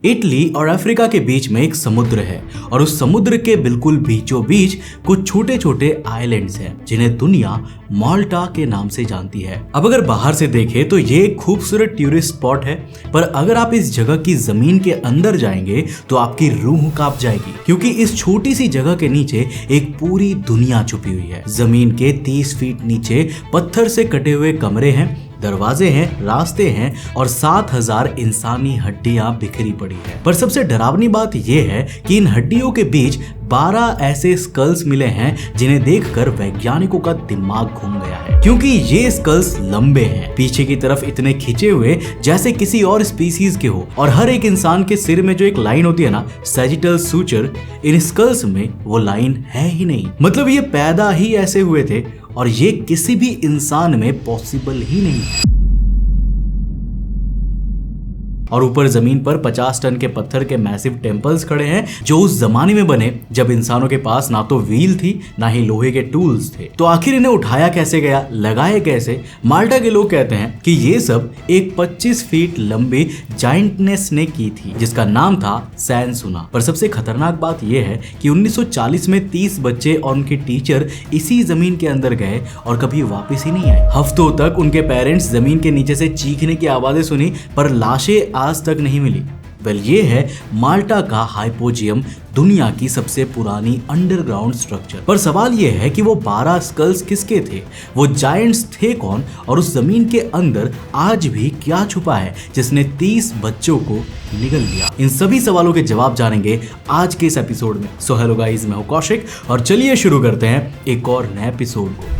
Italy और Africa के बीच में एक समुद्र है और उस समुद्र के बिल्कुल बीचों बीच कुछ छोटे छोटे आइलैंड्स हैं जिन्हें दुनिया माल्टा के नाम से जानती है। अब अगर बाहर से देखें तो ये एक खूबसूरत टूरिस्ट स्पॉट है, पर अगर आप इस जगह की जमीन के अंदर जाएंगे तो आपकी रूह कांप जाएगी, क्योंकि इस छोटी सी जगह के नीचे एक पूरी दुनिया छुपी हुई है। जमीन के 30 फीट नीचे पत्थर से कटे हुए कमरे हैं, दरवाजे हैं, रास्ते हैं और 7000 इंसानी हड्डियां बिखरी पड़ी है। पर सबसे डरावनी बात यह है कि इन हड्डियों के बीच 12 ऐसे स्कल्स मिले हैं जिन्हें देखकर वैज्ञानिकों का दिमाग घूम गया है, क्योंकि ये स्कल्स लंबे हैं, पीछे की तरफ इतने खिंचे हुए जैसे किसी और स्पीसीज के हो, और हर एक इंसान के सिर में जो एक लाइन होती है ना, सैजिटल सूचर, इन स्कल्स में वो लाइन है ही नहीं। मतलब ये पैदा ही ऐसे हुए थे और ये किसी भी इंसान में पॉसिबल ही नहीं है। और ऊपर जमीन पर 50 टन के पत्थर के मैसिव टेम्पल्स खड़े हैं जो उस जमाने में बने जब इंसानों के पास ना तो व्हील थी ना ही लोहे के टूल्स थे। तो आखिर इन्हें उठाया कैसे गया, लगाए कैसे? माल्टा के लोग कहते हैं कि ये सब एक 25 फीट लंबी जायंटनेस ने की थी जिसका नाम था सैनसुना। पर सबसे खतरनाक बात यह है कि 1940 में 30 बच्चे और उनके टीचर इसी जमीन के अंदर गए और कभी वापस ही नहीं आए। हफ्तों तक उनके पेरेंट्स जमीन के नीचे से चीखने की आवाजें सुनी, पर लाशें आज तक नहीं मिली। वेल, ये है माल्टा का हाइपोजियम, दुनिया की सबसे पुरानी अंडरग्राउंड स्ट्रक्चर। पर सवाल ये है कि वो 12 स्कल्स किसके थे, वो जायंट्स थे कौन, और उस जमीन के अंदर आज भी क्या छुपा है जिसने 30 बच्चों को निगल लिया? इन सभी सवालों के जवाब जानेंगे आज के इस एपिसोड में। सो हेलो गाइस, मैं हूं कौशिक और चलिए शुरू करते हैं एक और नए एपिसोड को।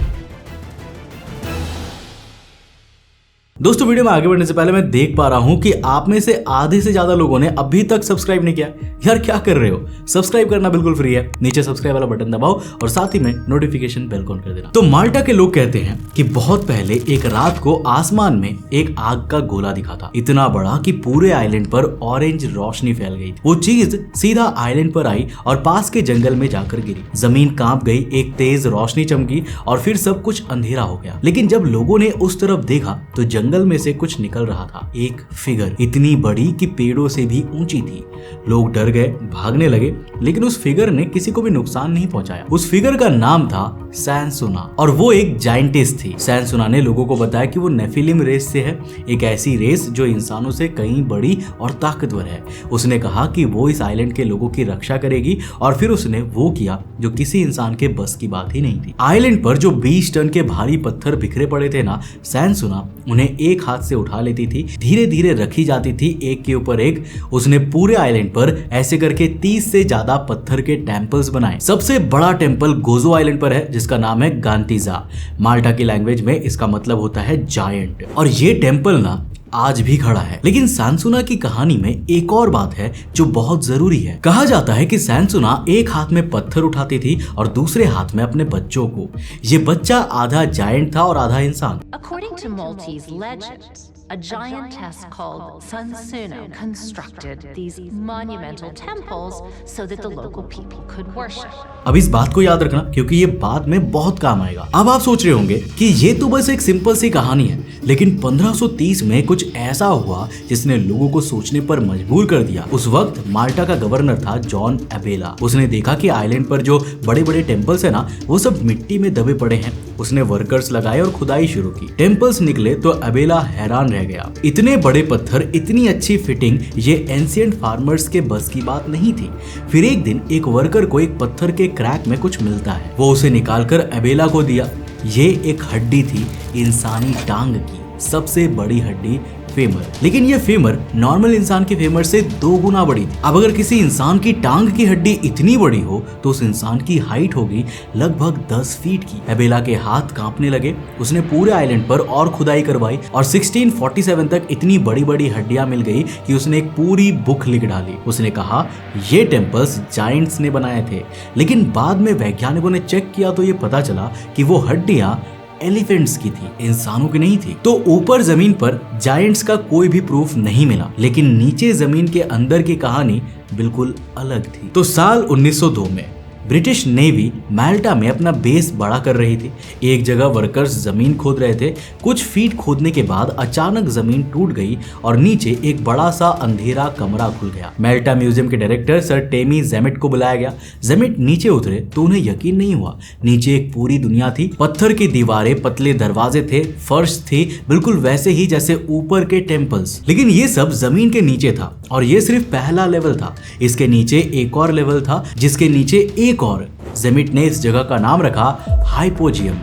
दोस्तों, वीडियो में आगे बढ़ने से पहले मैं देख पा रहा हूं कि आप में से आधे से ज्यादा लोगों ने अभी तक सब्सक्राइब नहीं किया। यार क्या कर रहे हो? सब्सक्राइब करना बिल्कुल फ्री है, नीचे सब्सक्राइब वाला बटन दबाओ और साथ ही में नोटिफिकेशन बेल ऑन कर देना। तो माल्टा के लोग कहते हैं कि बहुत पहले एक रात को आसमान में एक आग का गोला दिखा था, इतना बड़ा कि पूरे आइलैंड पर ऑरेंज रोशनी फैल गई। वो चीज सीधा आइलैंड पर आई और पास के जंगल में जाकर गिरी। जमीन कांप गई, एक तेज रोशनी चमकी और फिर सब कुछ अंधेरा हो गया। लेकिन जब लोगों ने उस तरफ देखा तो जंगल में से कुछ निकल रहा था, एक फिगर इतनी बड़ी कि पेड़ों से भी ऊंची थी। लोग डर गए, भागने लगे, लेकिन उस फिगर ने किसी को भी नुकसान नहीं पहुंचाया। उस फिगर का नाम था सैनसुना और वो एक जायंटिस थी। सैनसुना ने लोगों को बताया कि वो नेफिलिम रेस से है, एक ऐसी रेस जो इंसानों से कहीं बड़ी और ताकतवर है। उसने कहा कि वो इस आइलैंड के लोगों की रक्षा करेगी और फिर उसने वो किया जो किसी इंसान के बस की बात ही नहीं थी। आइलैंड पर जो 20 टन के भारी पत्थर बिखरे पड़े थे ना, सैनसुना उन्हें एक हाथ से उठा लेती थी, धीरे धीरे रखी जाती थी एक के ऊपर एक। उसने पूरे आइलैंड पर ऐसे करके 30 से ज्यादा पत्थर के टेम्पल्स बनाए। सबसे बड़ा टेम्पल गोजो आइलैंड पर है जिसका नाम है गांतीजा। माल्टा की लैंग्वेज में इसका मतलब होता है जायंट, और ये टेम्पल ना आज भी खड़ा है। लेकिन सैनसुना की कहानी में एक और बात है जो बहुत जरूरी है। कहा जाता है कि सैनसुना एक हाथ में पत्थर उठाती थी और दूसरे हाथ में अपने बच्चों को। ये बच्चा आधा जायंट था और आधा इंसान। According to Maltese legend, a giantess called Sansuna constructed these monumental temples so that the local people could worship. अब इस बात को याद रखना क्योंकि ये बाद में बहुत काम आएगा। अब आप सोच रहे होंगे कि ये तो बस एक सिंपल सी कहानी है, लेकिन 1530 में कुछ ऐसा हुआ जिसने लोगों को सोचने पर मजबूर कर दिया। उस वक्त माल्टा का गवर्नर था जॉन एबेला। उसने देखा कि आइलैंड पर जो बड़े बड़े टेम्पल्स है ना, वो सब मिट्टी में दबे पड़े हैं। उसने वर्कर्स लगाए और खुदाई शुरू की। टेम्पल्स निकले तो एबेला हैरान रह गया। इतने बड़े पत्थर, इतनी अच्छी फिटिंग, ये एंशिएंट फार्मर्स के बस की बात नहीं थी। फिर एक दिन एक वर्कर को एक पत्थर के क्रैक में कुछ मिलता है। वो उसे निकालकर एबेला को दिया। ये एक हड्डी थी इंसानी टांग की, सबसे बड़ी हड्डी, फेमर। लेकिन ये फेमर नॉर्मल इंसान के फेमर से 2 गुना बड़ी थी। अब अगर किसी इंसान की टांग की हड्डी इतनी बड़ी हो तो उस इंसान की हाइट होगी लगभग 10 फीट की। एबेला के हाथ कांपने लगे। उसने पूरे आइलैंड पर और खुदाई करवाई और 1647 तक इतनी बड़ी बड़ी हड्डियां मिल गई कि उसने एक पूरी बुक लिख डाली। उसने कहा ये टेम्पल्स जायंट्स ने बनाए थे। लेकिन बाद में वैज्ञानिकों ने चेक किया तो ये पता चला कि वो हड्डियां एलिफेंट्स की थी, इंसानों की नहीं थी। तो ऊपर जमीन पर जायंट्स का कोई भी प्रूफ नहीं मिला, लेकिन नीचे जमीन के अंदर की कहानी बिल्कुल अलग थी। तो साल 1902 में ब्रिटिश नेवी माल्टा में अपना बेस बड़ा कर रही थी। एक जगह वर्कर्स जमीन खोद रहे थे। कुछ फीट खोदने के बाद अचानक जमीन टूट गई और नीचे एक बड़ा सा अंधेरा कमरा खुल गया। माल्टा म्यूजियम के डायरेक्टर सर टेमी जेमेट को बुलाया गया। जेमेट नीचे उतरे तो उन्हें यकीन नहीं हुआ। नीचे एक पूरी दुनिया थी। पत्थर की दीवारें, पतले दरवाजे थे, फर्श थी बिल्कुल वैसे ही जैसे ऊपर के टेम्पल्स। लेकिन ये सब जमीन के नीचे था और ये सिर्फ पहला लेवल था। इसके नीचे एक और लेवल था, जिसके नीचे एक और। जेमेट ने इस जगह का नाम रखा हाइपोजियम।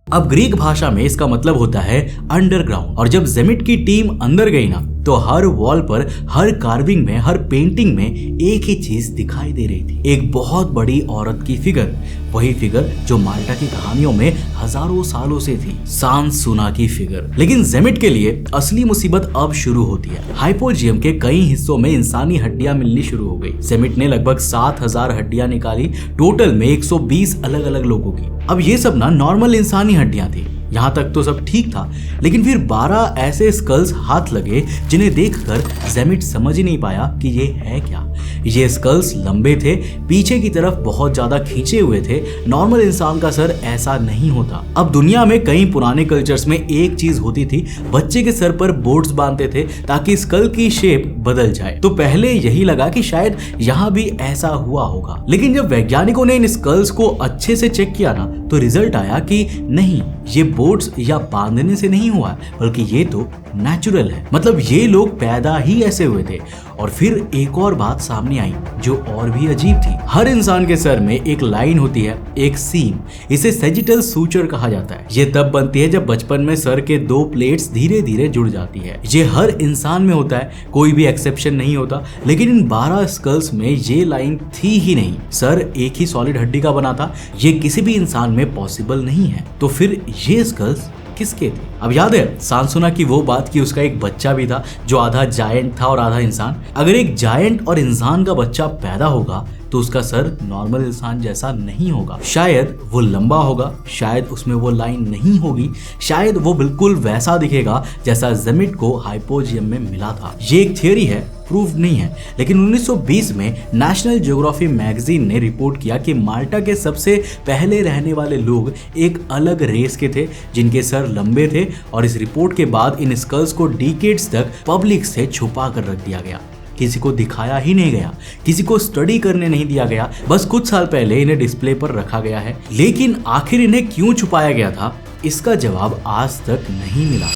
अब ग्रीक भाषा में इसका मतलब होता है अंडरग्राउंड। और जब जेमेट की टीम अंदर गई ना, तो हर वॉल पर, हर कार्विंग में, हर पेंटिंग में एक ही चीज दिखाई दे रही थी, एक बहुत बड़ी औरत की फिगर। वही फिगर जो माल्टा की कहानियों में हजारों सालों से थी, सांसुना की फिगर। लेकिन जेमेट के लिए असली मुसीबत अब शुरू होती है। हाइपोजियम के कई हिस्सों में इंसानी हड्डियां मिलनी शुरू हो गई। जेमेट ने लगभग 7000 हड्डियां निकाली, टोटल में 120 अलग अलग लोगों की। अब ये सब ना नॉर्मल इंसानी हड्डियां थी। यहाँ तक तो सब ठीक था, लेकिन फिर 12 ऐसे स्कल्स हाथ लगे जिन्हें देखकर जेमेट समझ ही नहीं पाया कि ये है क्या। ये स्कल्स लंबे थे, पीछे की तरफ बहुत ज्यादा खींचे हुए थे। नॉर्मल इंसान का सर ऐसा नहीं होता। अब दुनिया में कई पुराने कल्चर्स में एक चीज होती थी, बच्चे के सर पर बोर्ड्स बांधते थे ताकि स्कल की शेप बदल जाए। तो पहले यही लगा कि शायद यहाँ भी ऐसा हुआ होगा, लेकिन जब वैज्ञानिकों ने इन स्कल्स को अच्छे से चेक किया ना, तो रिजल्ट आया कि नहीं, ये बोर्ड्स या बांधने से नहीं हुआ, बल्कि ये तो नेचुरल है। मतलब ये लोग पैदा ही ऐसे हुए थे। और फिर एक और बात सामने आई जो और भी अजीब थी। हर इंसान के सर में एक लाइन होती है, एक सीम। इसे सैजिटल सूचर कहा जाता है। ये तब बनती है जब बचपन में सर के 2 प्लेट्स धीरे धीरे जुड़ जाती है। ये हर इंसान में होता है, कोई भी एक्सेप्शन नहीं होता। लेकिन इन 12 स्कल्स में ये लाइन थी ही नहीं। सर एक ही सॉलिड हड्डी का बना था। ये किसी भी इंसान में पॉसिबल नहीं है। तो फिर ये स्कल्स किसके थे? अब याद है सांसुना की वो बात कि उसका एक बच्चा भी था जो आधा जायंट था और आधा इंसान। अगर एक जायंट और इंसान का बच्चा पैदा होगा तो उसका सर नॉर्मल इंसान जैसा नहीं होगा। शायद वो लंबा होगा, शायद उसमें वो लाइन नहीं होगी, शायद वो बिल्कुल वैसा दिखेगा जैसा जेमेट को हाइपोजियम में मिला था। ये एक थियरी है, प्रूफ नहीं है। लेकिन 1920 में नेशनल ज्योग्राफी मैगजीन ने रिपोर्ट किया कि माल्टा के सबसे पहले रहने वाले लोग एक अलग रेस के थे जिनके सर लंबे थे। और इस रिपोर्ट के बाद इन स्कल्स को डिकेड्स तक पब्लिक से छुपा कर रख दिया गया। किसी को दिखाया ही नहीं गया, किसी को स्टडी करने नहीं दिया गया। बस कुछ साल पहले इन्हें डिस्प्ले पर रखा गया है। लेकिन आखिर इन्हें क्यों छुपाया गया था, इसका जवाब आज तक नहीं मिला।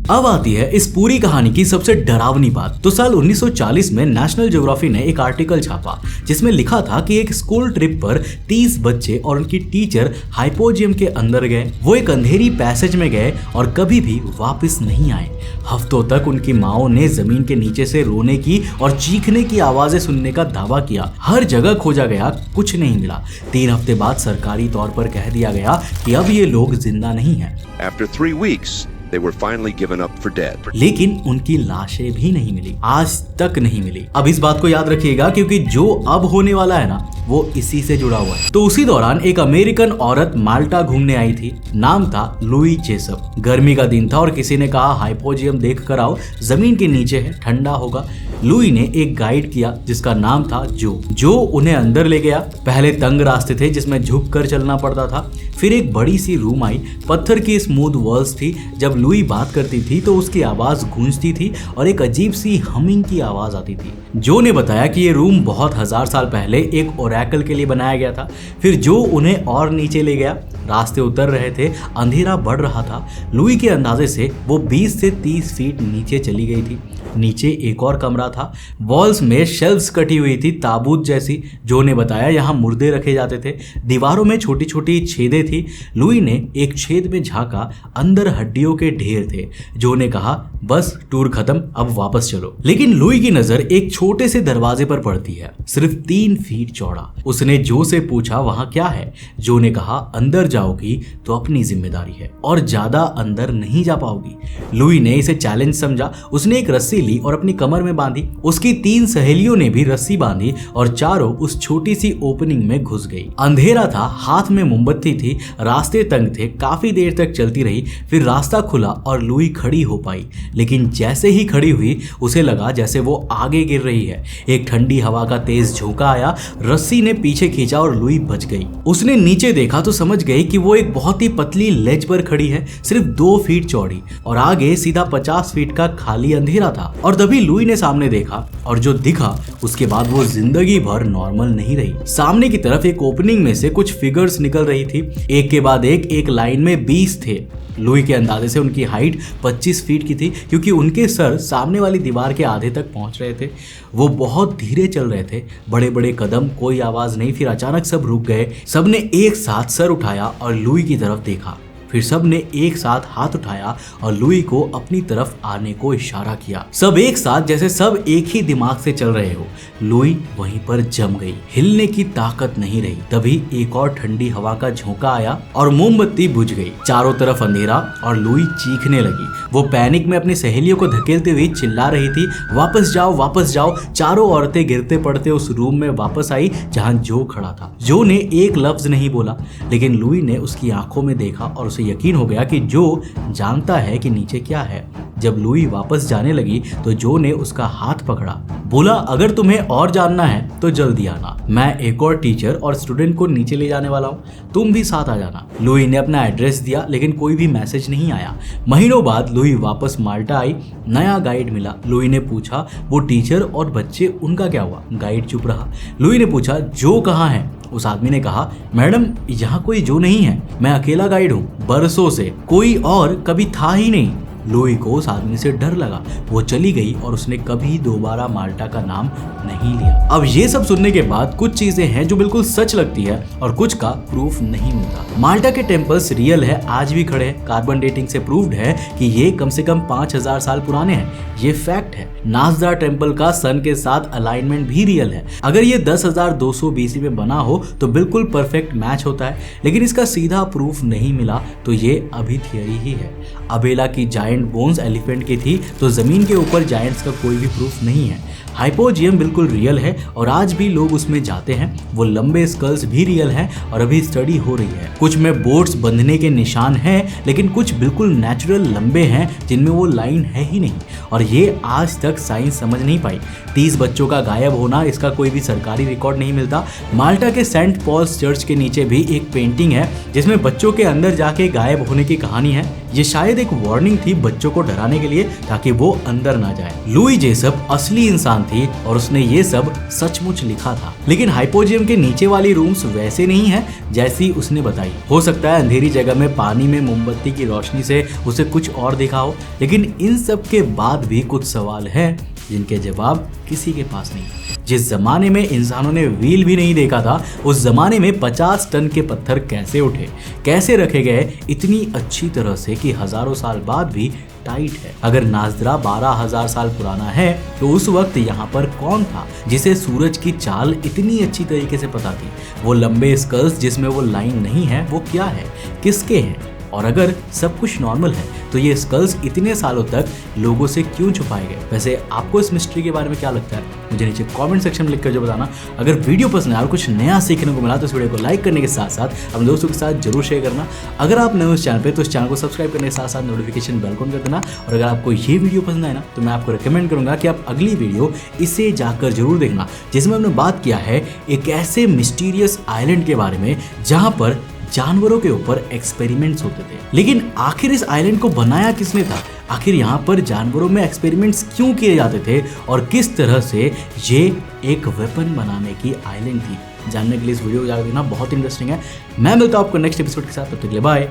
अब आती है इस पूरी कहानी की सबसे डरावनी बात। तो साल 1940 में नेशनल ज्योग्राफी ने एक आर्टिकल छापा जिसमें लिखा था कि एक स्कूल ट्रिप पर 30 बच्चे और उनकी टीचर हाइपोजियम के अंदर गए। वो एक अंधेरी पैसेज में गए और कभी भी वापस नहीं आए। हफ्तों तक उनकी माओं ने जमीन के नीचे से रोने की और चीखने की आवाजें सुनने का दावा किया। हर जगह खोजा गया, कुछ नहीं मिला। 3 हफ्ते बाद सरकारी तौर पर कह दिया गया कि अब ये लोग जिंदा नहीं हैं। After 3 weeks, they were finally given up for dead. लेकिन उनकी लाशें भी नहीं मिली, आज तक नहीं मिली। अब इस बात को याद रखिएगा क्योंकि जो अब होने वाला है ना, वो इसी से जुड़ा हुआ है। तो उसी दौरान एक अमेरिकन औरत माल्टा घूमने आई थी। नाम था लुई जेसप। गर्मी का दिन था और किसी ने कहा हाइपोजियम देख कर आओ, जमीन के नीचे है, ठंडा होगा। लुई ने एक गाइड किया जिसका नाम था जो उन्हें अंदर ले गया। पहले तंग रास्ते थे जिसमें झुक कर चलना पड़ता था। फिर एक बड़ी सी रूम आई, पत्थर की स्मूथ वॉल्स थी। जब लुई बात करती थी तो उसकी आवाज गूंजती थी और एक अजीब सी हमिंग की आवाज आती थी। जो ने बताया कि ये रूम बहुत 1000 साल पहले एक ओरेकल के लिए बनाया गया था। फिर जो उन्हें और नीचे ले गया। रास्ते उतर रहे थे, अंधेरा बढ़ रहा था। लुई के अंदाजे से वो 20 से 30 फीट नीचे चली गई थी। नीचे एक और कमरा था। वॉल्स में शेल्व्स कटी हुई थी, ताबूत जैसी। जो ने बताया यहाँ मुर्दे रखे जाते थे। दीवारों में छोटी छोटी छेदें थी। लुई ने एक छेद में झांका, अंदर हड्डियों के ढेर थे। जो ने कहा बस टूर खत्म, अब वापस चलो। लेकिन लुई की नजर एक छोटे से दरवाजे पर पड़ती है, सिर्फ 3 फीट चौड़ा। उसने जो से पूछा वहाँ क्या है। जो ने कहा अंदर जाओगी तो अपनी जिम्मेदारी है और ज्यादा अंदर नहीं जा पाओगी। लुई ने इसे चैलेंज समझा। उसने एक रस्सी रस्सी ली और अपनी कमर में बांधी। उसकी 3 सहेलियों ने भी रस्सी बांधी और चारों उस छोटी सी ओपनिंग में घुस गई। अंधेरा था, हाथ में मोमबत्ती थी, रास्ते तंग थे। काफी देर तक चलती रही, फिर रास्ता खुला और लुई खड़ी हो पाई। लेकिन जैसे ही खड़ी हुई उसे लगा जैसे वो आगे गिर रही है। एक ठंडी हवा का तेज झोंका आया, रस्सी ने पीछे खींचा और लुई बच गई। उसने नीचे देखा तो समझ गई कि वो एक बहुत ही पतली लेज पर खड़ी है, सिर्फ 2 फीट चौड़ी, और आगे सीधा 50 फीट का खाली अंधेरा था। और तभी लुई ने सामने देखा और जो दिखा उसके बाद वो जिंदगी भर नॉर्मल नहीं रही। सामने की तरफ एक ओपनिंग में से कुछ फिगर्स निकल रही थी, एक के बाद एक लाइन में 20 थे। लुई के अंदाजे से उनकी हाइट 25 फीट की थी, क्योंकि उनके सर सामने वाली दीवार के आधे तक पहुंच रहे थे। वो बहुत धीरे चल रहे थे, बड़े बड़े कदम, कोई आवाज नहीं। फिर अचानक सब रुक गए। सबने एक साथ सर उठाया और लुई की तरफ देखा। फिर सब ने एक साथ हाथ उठाया और लुई को अपनी तरफ आने को इशारा किया। सब एक साथ, जैसे सब एक ही दिमाग से चल रहे हो। लुई वहीं पर जम गई, हिलने की ताकत नहीं रही। तभी एक और ठंडी हवा का झोंका आया और मोमबत्ती बुझ गई। चारों तरफ अंधेरा और लुई चीखने लगी। वो पैनिक में अपनी सहेलियों को धकेलते हुए चिल्ला रही थी, वापस जाओ, वापस जाओ। चारों औरतें गिरते पड़ते उस रूम में वापस आई जहां जो खड़ा था। जो ने एक लफ्ज नहीं बोला, लेकिन लुई ने उसकी आंखों में देखा और उसे यकीन हो गया कि जो जानता है कि नीचे क्या है। जब लुई वापस जाने लगी तो जो ने उसका हाथ पकड़ा, बोला, अगर तुम्हें और जानना है तो जल्दी आना, मैं एक और टीचर और स्टूडेंट को नीचे ले जाने वाला हूँ, तुम भी साथ आ जाना। लुई ने अपना एड्रेस दिया, लेकिन कोई भी मैसेज नहीं आया। महीनों बाद लुई वापस माल्टा आई, नया गाइड मिला। लुई ने पूछा, वो टीचर और बच्चे, उनका क्या हुआ? गाइड चुप रहा। लुई ने पूछा, जो कहाँ है? उस आदमी ने कहा, मैडम यहाँ कोई जो नहीं है, मैं अकेला गाइड हूँ, बरसों से, कोई और कभी था ही नहीं। लुई को उस आदमी से डर लगा। वो चली गई और उसने कभी दोबारा माल्टा का नाम नहीं लिया। अब ये सब सुनने के बाद कुछ चीजें हैं जो बिल्कुल सच लगती है और कुछ का प्रूफ नहीं मिलता। माल्टा के टेम्पल्स रियल है, आज भी खड़े हैं। कार्बन डेटिंग से प्रूव्ड है कि ये कम से कम 5000 साल पुराने हैं। ये फैक्ट है। नाजदा टेम्पल का सन के साथ अलाइनमेंट भी रियल है। अगर ये 10,200 BC में बना हो तो बिल्कुल परफेक्ट मैच होता है, लेकिन इसका सीधा प्रूफ नहीं मिला, तो ये अभी थियरी ही है। अबेला की जायंट बोन्स एलिफेंट की थी, तो जमीन के ऊपर जायंट्स का कोई भी प्रूफ नहीं है। हाइपोजियम बिल्कुल रियल है और आज भी लोग उसमें जाते हैं। वो लंबे स्कल्स भी रियल हैं और अभी स्टडी हो रही है। कुछ में बोट्स बंधने के निशान हैं, लेकिन कुछ बिल्कुल नेचुरल लंबे हैं जिनमें वो लाइन है ही नहीं, और ये आज तक साइंस समझ नहीं पाई। 30 बच्चों का गायब होना, इसका कोई भी सरकारी रिकॉर्ड नहीं मिलता। माल्टा के सेंट पॉल्स चर्च के नीचे भी एक पेंटिंग है जिसमें बच्चों के अंदर जाके गायब होने की कहानी है। ये शायद एक वार्निंग थी बच्चों को डराने के लिए, ताकि वो अंदर ना जाए। लुई जेसप असली इंसान थी और उसने ये सब सचमुच लिखा था। लेकिन हाइपोजियम के नीचे वाली रूम्स वैसे नहीं है जैसी उसने बताई। हो सकता है अंधेरी जगह में पानी में मोमबत्ती की रोशनी से उसे कुछ और दिखा हो, लेकिन इन सब के बाद भी कुछ सवाल हैं जिनके जवाब किसी के पास नहीं। जिस जमाने में इंसानों ने व्हील भी नहीं देखा था, उस जमाने में 50 टन के पत्थर कैसे उठे, कैसे रखे गए इतनी अच्छी तरह से कि हजारों साल बाद भी टाइट है। अगर नाजरा 12,000 साल पुराना है तो उस वक्त यहाँ पर कौन था जिसे सूरज की चाल इतनी अच्छी तरीके से पता थी? वो लंबे स्कल्स जिसमें वो लाइन नहीं है, वो क्या है, किसके हैं? और अगर सब कुछ नॉर्मल है तो ये स्कल्स इतने सालों तक लोगों से क्यों छुपाए गए? वैसे आपको इस मिस्ट्री के बारे में क्या लगता है? मुझे नीचे कमेंट सेक्शन में लिखकर जो बताना। अगर वीडियो पसंद आया और कुछ नया सीखने को मिला तो इस वीडियो को लाइक करने के साथ साथ अपने दोस्तों के साथ जरूर शेयर करना। अगर आप नए हो इस चैनल पे तो इस चैनल को सब्सक्राइब करने के साथ साथ नोटिफिकेशन बेल ऑन कर देना। और अगर आपको ये वीडियो पसंद आए ना तो मैं आपको रिकमेंड करूंगा कि आप अगली वीडियो इसे जाकर जरूर देखना, जिसमें हमने बात किया है एक ऐसे मिस्टीरियस आइलैंड के बारे में जहां पर जानवरों के ऊपर एक्सपेरिमेंट्स होते थे। लेकिन आखिर इस आइलैंड को बनाया किसने था? आखिर यहाँ पर जानवरों में एक्सपेरिमेंट्स क्यों किए जाते थे और किस तरह से ये एक वेपन बनाने की आइलैंड थी? जानने के लिए इस वीडियो को जाकर देखना, बहुत इंटरेस्टिंग है। मैं मिलता हूँ आपको नेक्स्ट एपिसोड के साथ, तब तक के लिए बाय,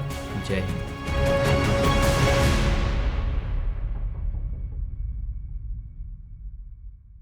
जय हिंद।